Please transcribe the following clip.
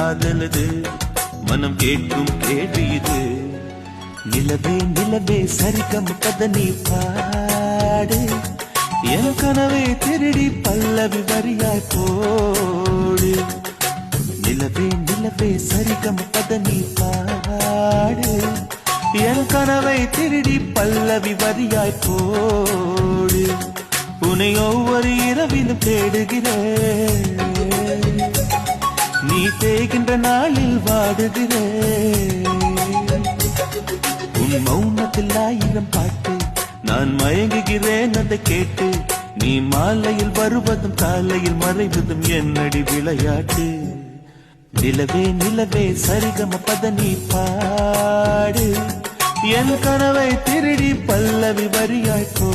காதலது மனம் கேட்கும் கேள்வி இது. நிலவே நிலவே சரிகம் பதனி பாடு, என் கனவை திருடி பல்லவி வரியாய் போடு. நிலவே நிலவே சரிகம் பதனி பாடு, என் கனவை திருடி பல்லவி வரியாய் போடு. உன்னை ஒவ்வொரு இரவிலும் தேடுகிறேன், நீ தேய்கின்ற நாளில் வாடுகிறேன். உன் மௌனத்தில் 1000 பாட்டு, நான் மயங்குகிறேன் அதை கேட்டு. நீ மாலையில் வருவதும் காலையில் மறைவதும் என்னடி விளையாட்டு. நிலவே நிலவே சரிகம பதனி பாடு, என் கனவை திருடி பல்லவி வரியாய் போ.